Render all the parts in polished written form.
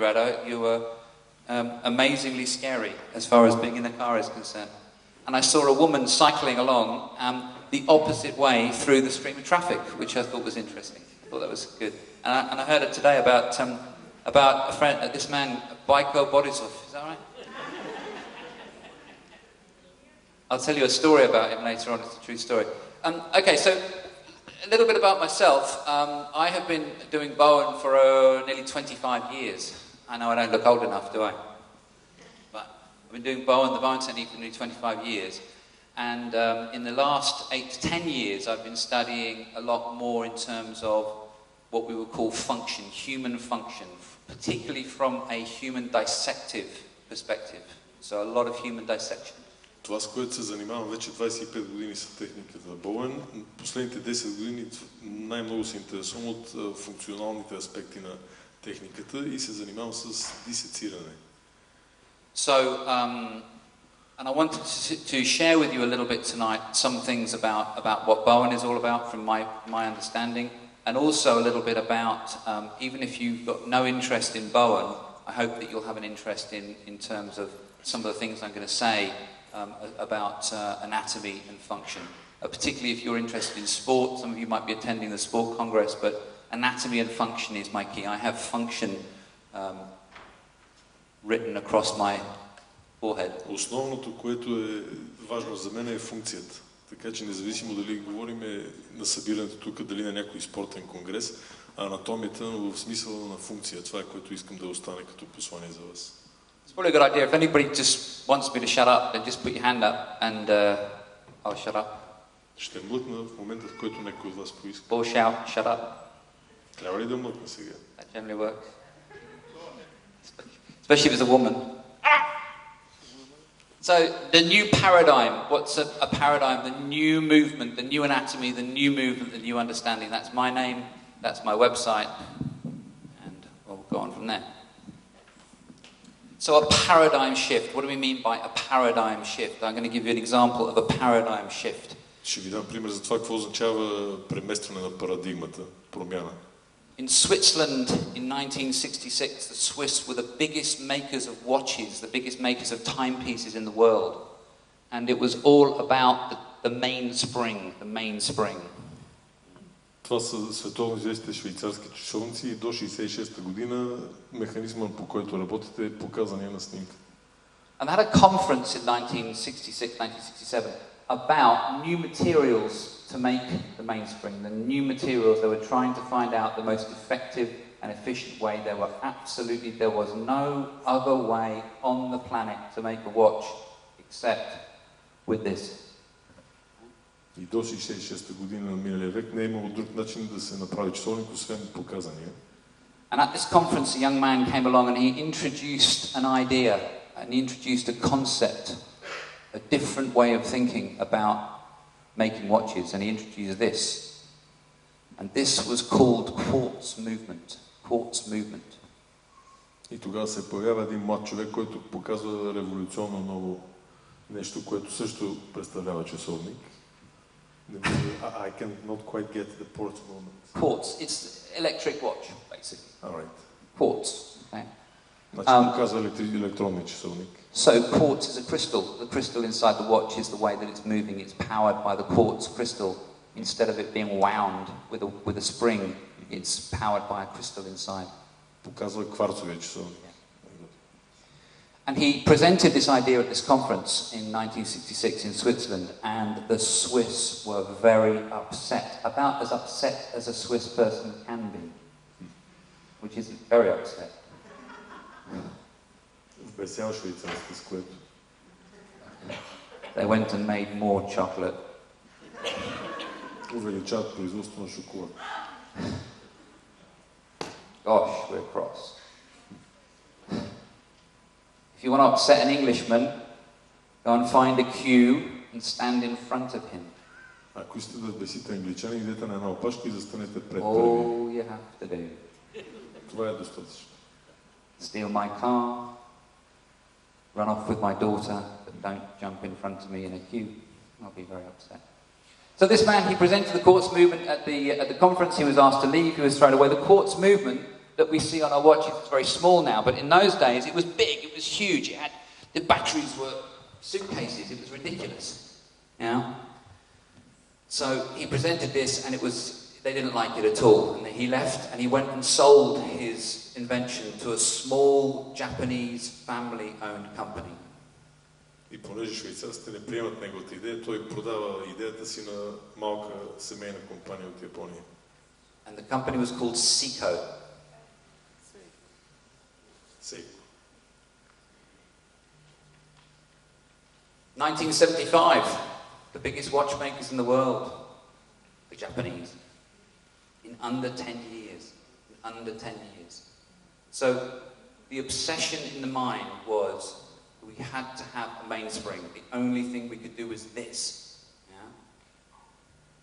Rado, you were amazingly scary as far as being in the car is concerned. And I saw a woman cycling along the opposite way through the stream of traffic, which I thought was interesting. I thought that was good. And I heard it today about a friend, this man, Boyko Borisov. Is that right? I'll tell you a story about him later on. It's a true story. Okay, so a little bit about myself. I have been doing Bowen for nearly 25 years. I know I don't look old enough, do I? But I've been doing Bowen, the Bowen technique, for nearly 25 years. And in the last 8 to 10 years, I've been studying a lot more in terms of what we would call function, human function, particularly from a human dissective perspective. So a lot of human dissection. Това, с което се занимавам вече 25 години с техниката Bowen. Последните 10 години най-много се интересувам от функционалните аспекти на техниката и се занимавам с дисециране. So, and I wanted to share with you a little bit tonight some things about what Bowen is all about from my understanding, and also a little bit about, even if you've got no interest in Bowen, I hope that you'll have an interest in terms of some of the things I'm going to say about anatomy and function. Particularly if you're interested in sport, some of you might be attending the sport congress, but anatomy and function is my key. I have function written across my forehead. Основното, което е важно за мен, е функцията. Така че независимо дали говорим на събирането тук, дали на някой спортен конгрес, анатомията, но в смисъла на функция. Това е, което искам да остане като послание за вас. It's probably a good idea. If anybody just wants me to shut up, then just put your hand up and I'll shut up. Ще млъкна в момента, в който някой от вас поиска. Or shout, shut up. Трябва ли да млъкна сега? That generally works. Especially if it's a woman. So, the new paradigm. What's a paradigm? The new movement, the new anatomy, the new movement, the new understanding. That's my name, that's my website, and we'll go on from there. So a paradigm shift. What do we mean by a paradigm shift? I'm going to give you an example of a paradigm shift. Ще ви дам пример за това какво означава преместване на парадигмата, промяна. In Switzerland in 1966, the Swiss were the biggest makers of watches, the biggest makers of timepieces in the world. And it was all about the mainspring. Това са световно известните швейцарски часовници и до 66-та година механизма, по който работите, е показания на снимка. And they had a conference in 1966-1967 about new materials to make the mainspring. The new materials, they were trying to find out the most effective and efficient way. There was no other way on the planet to make a watch except with this. И до 66-та година на миналия век не е имало друг начин да се направи часовник, освен показания. And at this conference, a young man came along and he introduced an idea, and he introduced a concept, a different way of thinking about making watches, and he introduced this. And this was called quartz movement. Quartz movement. И тогава се появява един млад човек, който показва революционно ново нещо, което също представлява часовник. I cannot quite get the quartz movement. Quartz, it's electric watch, basically. All right. Quartz. Okay. Значи показва електронния часовник. So quartz is a crystal. The crystal inside the watch is the way that it's moving. It's powered by the quartz crystal. Instead of it being wound with a spring, it's powered by a crystal inside. Показва кварцовия часовник. And he presented this idea at this conference in 1966 in Switzerland, and the Swiss were very upset, about as upset as a Swiss person can be, which is very upset. They went and made more chocolate. Gosh, we're cross. If you want to upset an Englishman, go and find a queue and stand in front of him. Ако искате да бесите англичани, идете на една опашка и застанете пред първи. All you have to do. Това е достатъчно. Steal my car, run off with my daughter, but don't jump in front of me in a queue. I'll be very upset. So this man, he presented the quartz movement at the conference. He was asked to leave. He was thrown away. The quartz movement that we see on our watches is very small now, but in those days it was big, it was huge. It had, the batteries were suitcases, it was ridiculous. You know? So he presented this and they didn't like it at all. And he left and he went and sold his invention to a small Japanese family-owned company. И понеже швейцарците не приемат неговата идея, той продава идеята си на малка семейна компания от Япония. And the company was called Seiko. Seiko. 1975, the biggest watchmakers in the world, the Japanese, in under 10 years. So the obsession in the mind was we had to have a mainspring. The only thing we could do was this. Yeah?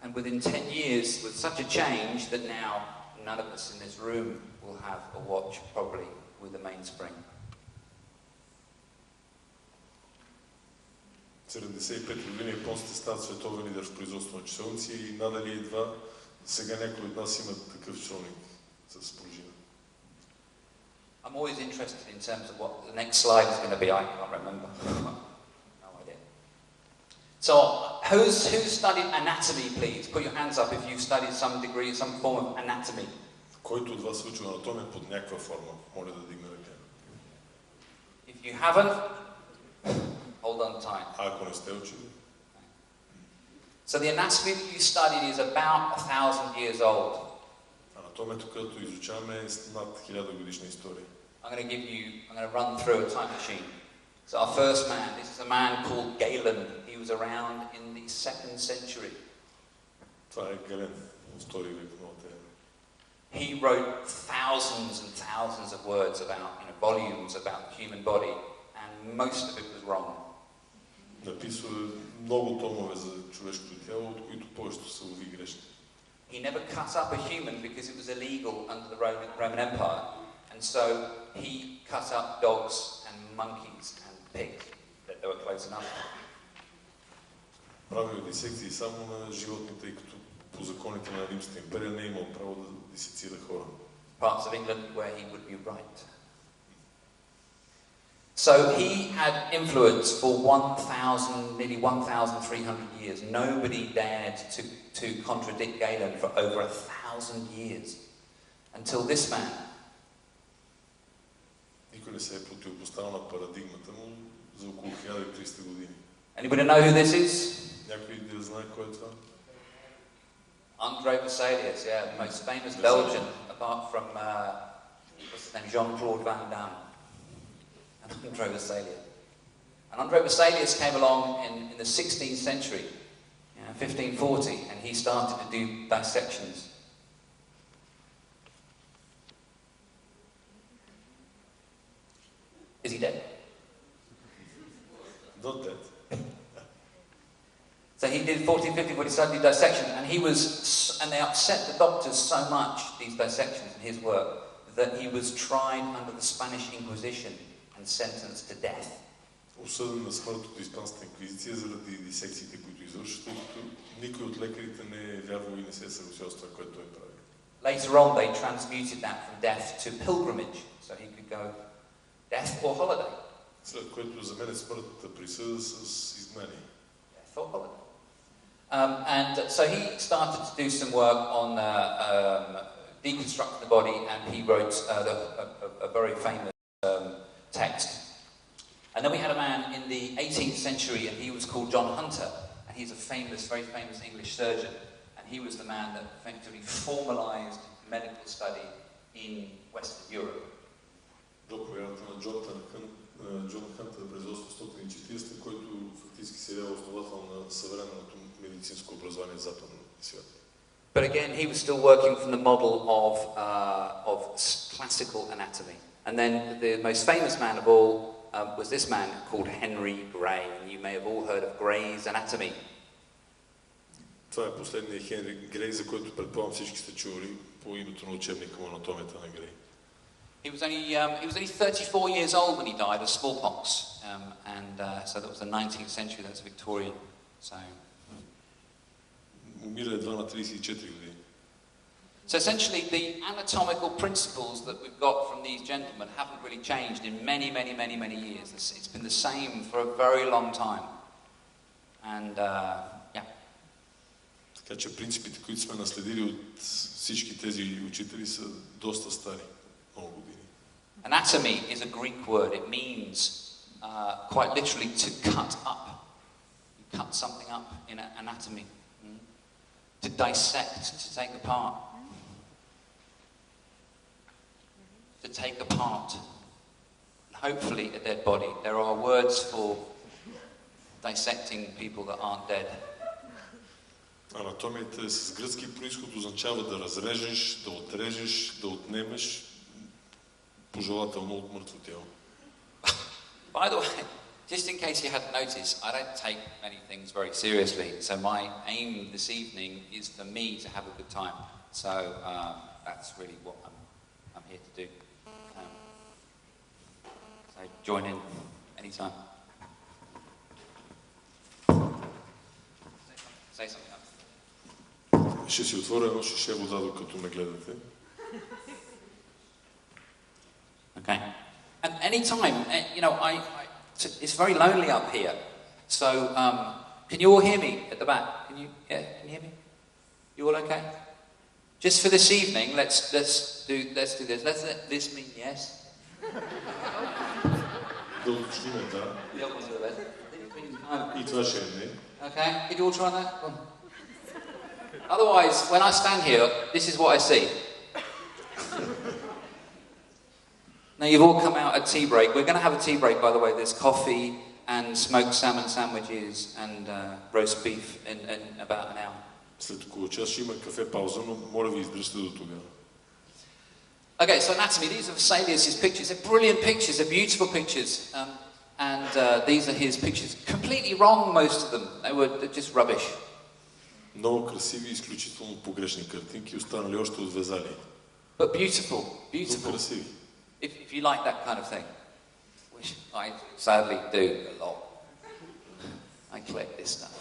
And within 10 years, with such a change that now none of us in this room will have a watch probably with a mainspring. 75 години японците стават световен лидер в производство на часовници и надали едва сега някой от нас има такъв часовник с пружина. I'm always interested in terms of what the next slide is going to be. I can't remember. No idea. So, who's studied anatomy, please? Put your hands up if you've studied some degree, some form of anatomy. Който от вас учил анатомия под някаква форма, моля да дигне ръка. If you haven't, hold on tight. Ако не сте учили. So the anatomy that you studied is about 1,000 years old. Анатомията, която изучаваме, е над 1000 годишна история. I'm going to run through a time machine. So our first man, this is a man called Galen. He was around in the 2nd century. Това е Гален, втори век в новата ера. He wrote thousands and thousands of words about, volumes about the human body, and most of it was wrong. Написва много томове за човешкото тяло, от които повечето са лови грешни. He never cut up a human because it was illegal under the Roman Empire. And so he cut up dogs and monkeys and pigs that they were close enough. Правил дисекции само на животни, тъй като по законите на Римската империя не е имал право да дисецира хора. Parts of England where he would be right. So he had influence for nearly 1,300 years. Nobody dared to contradict Galen for over 1,000 years. Until this man. Никой не се е противопоставил на парадигмата му за около 1300 години. Anybody know who this is? Някой да знае кой е това? André Vesalius, yeah, the most famous Belgian, apart from what's his name, Jean-Claude Van Damme. André Vesalius. And André Vesalius came along in the 16th century, 1540, and he started to do dissections. Is he dead? Not dead. So he did 1450 when he started to do dissections, and they upset the doctors so much, these dissections in his work, that he was tried under the Spanish Inquisition and sentenced to death. Осъден на смърт от Испанската инквизиция заради дисекциите, които извършва, тъй като никой от лекарите не е вярвал и не се е съгласил с това, което той прави. Later on, they transmuted that from death to pilgrimage, so he could go death or holiday. След което за мен е смъртната присъда с изгнание. Death or holiday. And so he started to do some work on deconstructing the body, and he wrote a very famous text. And then we had a man in the 18th century, and he was called John Hunter, and he's a very famous English surgeon, and he was the man that effectively formalized medical study in Western Europe. Докторът на Джон Хантер през 840, който фактически се явява основател на съвременното медицинско образование в западния свят. But again, he was still working from the model of classical anatomy. And then the most famous man of all was this man called Henry Gray. And you may have all heard of Gray's Anatomy. Това е последният Хенри Грей, за който предполагам всички сте чули по името на учебника му анатомията на Грей. He was only 34 years old when he died of smallpox, so that was the 19th century. That's Victorian. So. Умира едва на 34 години. So essentially, the anatomical principles that we've got from these gentlemen haven't really changed in many years. It's been the same for a very long time. And, yeah. Така че принципите, които сме наследили от всички тези учители, са доста стари, много години. Anatomy is a Greek word. It means, quite literally, to cut up. You cut something up in anatomy. To dissect, to take apart. To take apart. And hopefully a dead body. There are words for dissecting people that aren't dead. Анатомията е с гръцки произход, означава да разрежеш, да отрежеш, да отнемеш, пожелателно от мъртво тяло. By the way, just in case you hadn't noticed, I don't take many things very seriously. So my aim this evening is for me to have a good time. So that's really what I'm here to do. So join in anytime. Say something else. Ще си отворя едно шише вода, докато ме гледате. Okay. And anytime, you know, it's very lonely up here. So, can you all hear me at the back? Can you hear me? You all okay? Just for this evening, let's do this. Let's let this mean yes. Да уточним, да. И това ще е не. Okay, could you all try that? Otherwise, when I stand here, this is what I see. Now you've all come out at tea break. We're going to have a tea break, by the way. There's coffee and smoked salmon sandwiches and roast beef in about an hour. След около час ще има кафе пауза, но моля ви издръжте до тогава. Okay, so anatomy. These are Vesalius' pictures. They're brilliant pictures. They're beautiful pictures. And these are his pictures. Completely wrong, most of them. They're just rubbish. Много красиви и изключително погрешни картинки, останали още от Везали. But beautiful. Beautiful. Но красиви. If you like that kind of thing, which I sadly do a lot. I collect this stuff.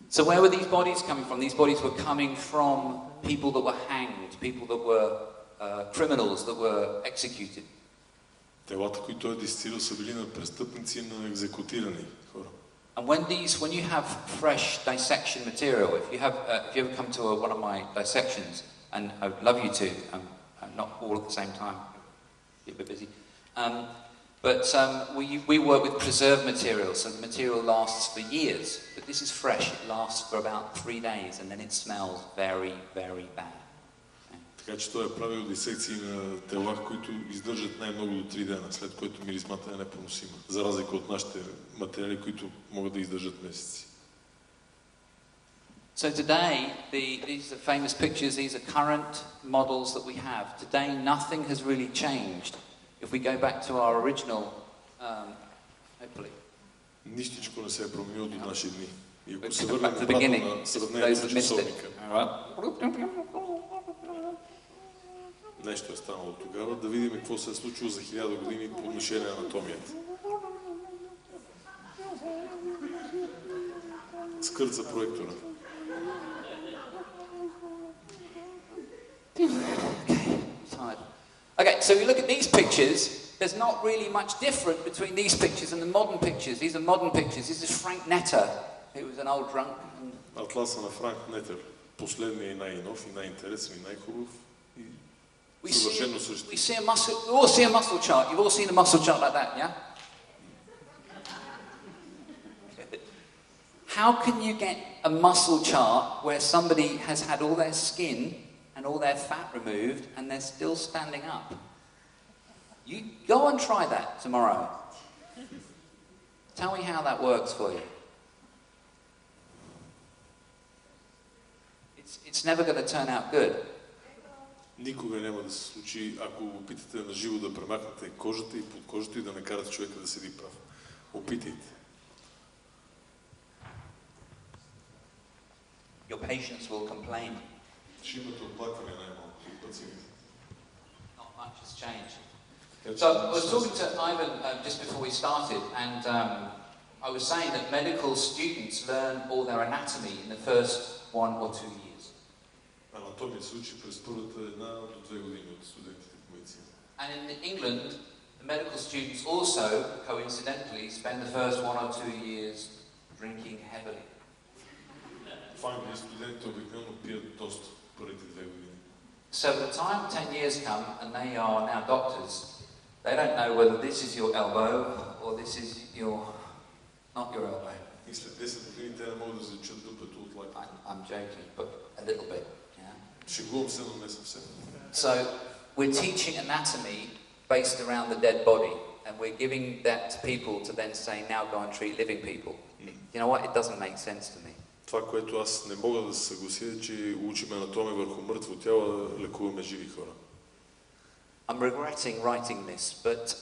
So where were these bodies coming from? These bodies were coming from people that were hanged, people that were criminals that were executed. Телата, които той е дисцирал, са били на престъпници, на екзекутирани хора. And when you have fresh dissection material, if you ever come to one of my dissections, and I would love you to, not all at the same time, you're a bit busy, but we work with preserved material, so the material lasts for years, but this is fresh, it lasts for about 3 days, and then it smells very, very bad. Така че той е правил дисекции на тела, които издържат най-много до 3 дена, след което миризмата е непоносима, за разлика от нашите материали, които могат да издържат месеци. So today, these are famous pictures, these are current models that we have. Today, nothing has really changed. If we go back to our original, hopefully. Нищичко не се е променило до наши дни. И ако се върнем обратно на сравнението с часовника, нещо е станало тогава, да видим какво се е случило за 1000 години по отношение на анатомията. Скърт за проектора. Okay, so we look at these pictures, there's not really much different between these pictures and the modern pictures. These are modern pictures. This is Frank Netter, who was an old drunk. Атласа на Франк Нетер. Последният и най-нов, и най-интересен, и най-хубав. We all see a muscle chart. You've all seen a muscle chart like that, yeah? How can you get a muscle chart where somebody has had all their skin and all their fat removed and they're still standing up? You go and try that tomorrow. Tell me how that works for you. It's never going to turn out good. Никога няма да се случи, ако опитате на живо да премахнете кожата и под кожата и да накарате човека да седи прав. Опитайте. Your patients will complain. Ще имате оплакване най-малко от пациентите. Not much has changed. So I was talking to Ivan just before we started, and I was saying that medical students learn all their anatomy in the first 1 or 2 years. Анатомия се учи през първата 1 до 2 години от студентите по медицина. And in England, the medical students also, coincidentally, spend the first 1 or 2 years drinking heavily. В Англия студентите обикновено пият доста първите 2 години. So by the time 10 years come and they are now doctors, they don't know whether this is your elbow or this is not your elbow. И след 10 години те не могат да различат дупето от лайка. I'm joking, but a little bit. Шегувам се, но не съвсем. So we're teaching anatomy based around the dead body, and we're giving that to people to then say, now go and treat living people. You know what? It doesn't make sense to me. Това, което аз не мога да се съглася, е, че учим анатомия върху мъртво тяло, лекуваме живи хора. I'm regretting writing this, but